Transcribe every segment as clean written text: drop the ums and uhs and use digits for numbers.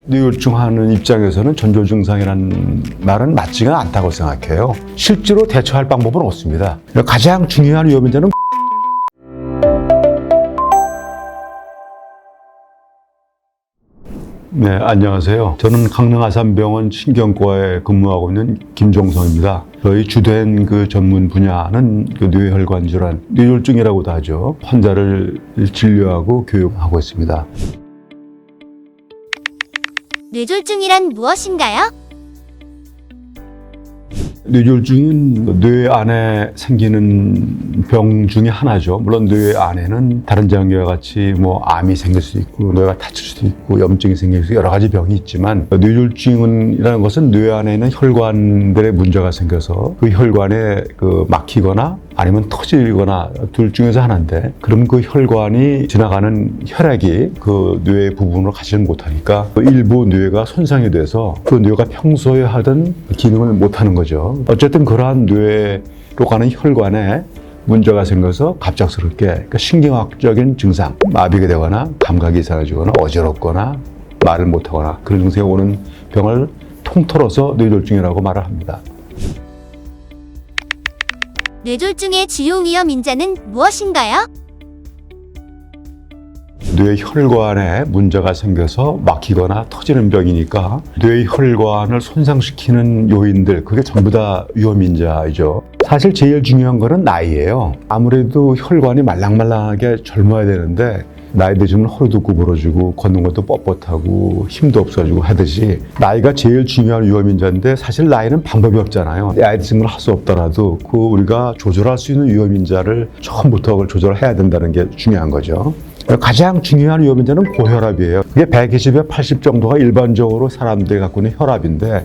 뇌졸중하는 입장에서는 전조 증상이라는 말은 맞지가 않다고 생각해요. 실제로 대처할 방법은 없습니다. 가장 중요한 위험인자는 네, 안녕하세요. 저는 강릉아산병원 신경과에 근무하고 있는 김종성입니다. 저희 주된 전문 분야는 뇌혈관 질환, 뇌졸중이라고도 하죠. 환자를 진료하고 교육하고 있습니다. 뇌졸중이란 무엇인가요? 뇌졸중은 뇌 안에 생기는 병 중에 하나죠. 물론 뇌 안에는 다른 장기와 같이 암이 생길 수도 있고 뇌가 다칠 수도 있고 염증이 생길 수도 있고 여러 가지 병이 있지만 뇌졸중이라는 것은 뇌 안에 있는 혈관들에 문제가 생겨서 그 혈관에 막히거나 아니면 터지거나 둘 중에서 하나인데, 그럼 그 혈관이 지나가는 혈액이 그 뇌 부분으로 가지는 못하니까 일부 뇌가 손상이 돼서 그 뇌가 평소에 하던 기능을 못하는 거죠. 어쨌든 그러한 뇌로 가는 혈관에 문제가 생겨서 갑작스럽게 신경학적인 증상, 마비가 되거나 감각이 이상해지거나 어지럽거나 말을 못하거나 그런 증상이 오는 병을 통틀어서 뇌졸중이라고 말을 합니다. 뇌졸중의 주요 위험 인자는 무엇인가요? 뇌 혈관에 문제가 생겨서 막히거나 터지는 병이니까 뇌 혈관을 손상시키는 요인들, 그게 전부 다 위험인자이죠. 사실 제일 중요한 거는 나이예요. 아무래도 혈관이 말랑말랑하게 젊어야 되는데 나이 드시면 허리도 구부러지고 걷는 것도 뻣뻣하고 힘도 없어지고 하듯이 나이가 제일 중요한 위험인자인데, 사실 나이는 방법이 없잖아요. 나이 드신 걸 할 수 없더라도 우리가 조절할 수 있는 위험인자를 처음부터 그걸 조절해야 된다는 게 중요한 거죠. 가장 중요한 위험인자는 고혈압이에요. 그게 120에 80 정도가 일반적으로 사람들이 갖고 있는 혈압인데,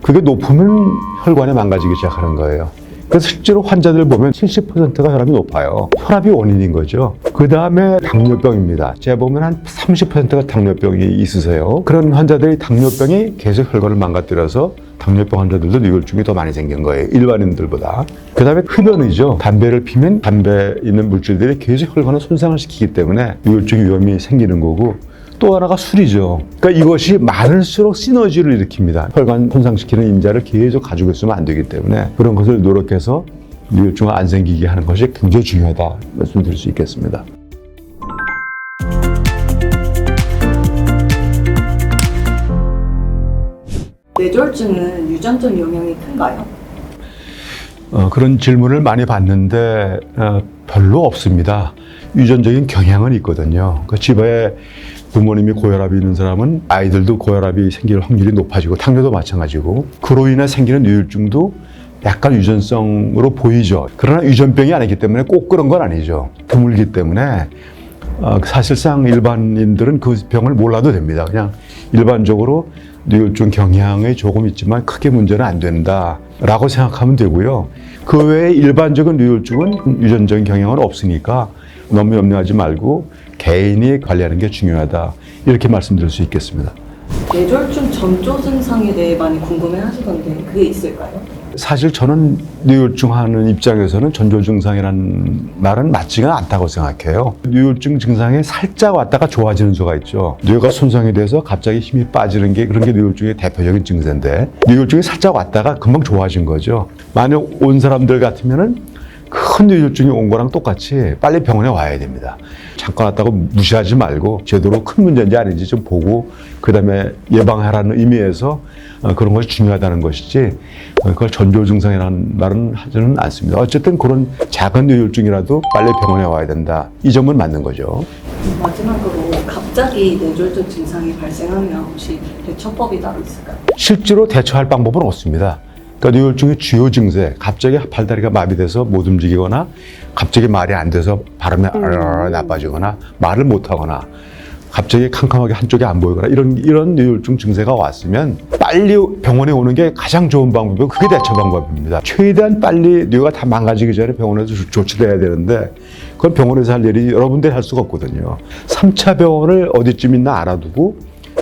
그게 높으면 혈관이 망가지기 시작하는 거예요. 그래서 실제로 환자들 보면 70%가 혈압이 높아요. 혈압이 원인인 거죠. 그 다음에 당뇨병입니다. 제가 보면 한 30%가 당뇨병이 있으세요. 그런 환자들이 당뇨병이 계속 혈관을 망가뜨려서 당뇨병 환자들도 뇌졸중이 더 많이 생긴 거예요. 일반인들보다. 그 다음에 흡연이죠. 담배를 피면 담배에 있는 물질들이 계속 혈관을 손상을 시키기 때문에 뇌졸중 위험이 생기는 거고, 또 하나가 술이죠. 그러니까 이것이 많을수록 시너지를 일으킵니다. 혈관 손상시키는 인자를 계속 가지고 있으면 안 되기 때문에 그런 것을 노력해서 뇌졸중을 안 생기게 하는 것이 굉장히 중요하다 말씀드릴 수 있겠습니다. 뇌졸중은 유전적 영향이 큰가요? 그런 질문을 많이 받는데 별로 없습니다. 유전적인 경향은 있거든요. 그 집에 부모님이 고혈압이 있는 사람은 아이들도 고혈압이 생길 확률이 높아지고 당뇨도 마찬가지고, 그로 인해 생기는 뇌졸중도 약간 유전성으로 보이죠. 그러나 유전병이 아니기 때문에 꼭 그런 건 아니죠. 드물기 때문에 사실상 일반인들은 그 병을 몰라도 됩니다. 그냥 일반적으로 뇌졸중 경향이 조금 있지만 크게 문제는 안 된다라고 생각하면 되고요. 그 외에 일반적인 뇌졸중은 유전적인 경향은 없으니까 너무 염려하지 말고 개인이 관리하는 게 중요하다, 이렇게 말씀드릴 수 있겠습니다. 뇌졸중 전조 증상에 대해 많이 궁금해 하시던데 그게 있을까요? 사실 저는 뇌졸중하는 입장에서는 전조 증상이라는 말은 맞지가 않다고 생각해요. 뇌졸중 증상이 살짝 왔다가 좋아지는 수가 있죠. 뇌가 손상이 돼서 갑자기 힘이 빠지는 게, 그런 게 뇌졸중의 대표적인 증세인데, 뇌졸중이 살짝 왔다가 금방 좋아진 거죠. 만약 온 사람들 같으면은 큰 뇌졸중이 온 거랑 똑같이 빨리 병원에 와야 됩니다. 잠깐 왔다고 무시하지 말고 제대로 큰 문제인지 아닌지 좀 보고 그 다음에 예방하라는 의미에서 그런 것이 중요하다는 것이지, 그걸 전조 증상이라는 말은 하지는 않습니다. 어쨌든 그런 작은 뇌졸중이라도 빨리 병원에 와야 된다, 이 점은 맞는 거죠. 마지막으로 갑자기 뇌졸중 증상이 발생하면 혹시 대처법이 따로 있을까요? 실제로 대처할 방법은 없습니다. 그러니까 뇌졸중의 주요 증세, 갑자기 팔다리가 마비돼서 못 움직이거나 갑자기 말이 안 돼서 발음이 나빠지거나 말을 못하거나 갑자기 캄캄하게 한쪽이 안 보이거나 이런 뇌졸중 증세가 왔으면 빨리 병원에 오는 게 가장 좋은 방법이고, 그게 대처 방법입니다. 최대한 빨리 뇌가 다 망가지기 전에 병원에서 조치를 해야 되는데, 그건 병원에서 할 일이 여러분들이 할 수가 없거든요. 3차 병원을 어디쯤 있나 알아두고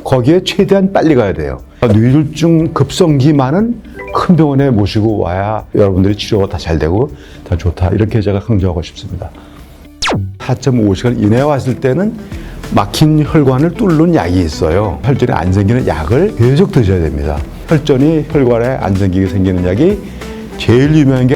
거기에 최대한 빨리 가야 돼요. 뇌졸중 급성기만은 큰 병원에 모시고 와야 여러분들이 치료가 다 잘 되고 다 좋다, 이렇게 제가 강조하고 싶습니다. 4.5시간 이내에 왔을 때는 막힌 혈관을 뚫는 약이 있어요. 혈전이 안 생기는 약을 계속 드셔야 됩니다. 혈전이 혈관에 안 생기게 생기는 약이 제일 유명한 게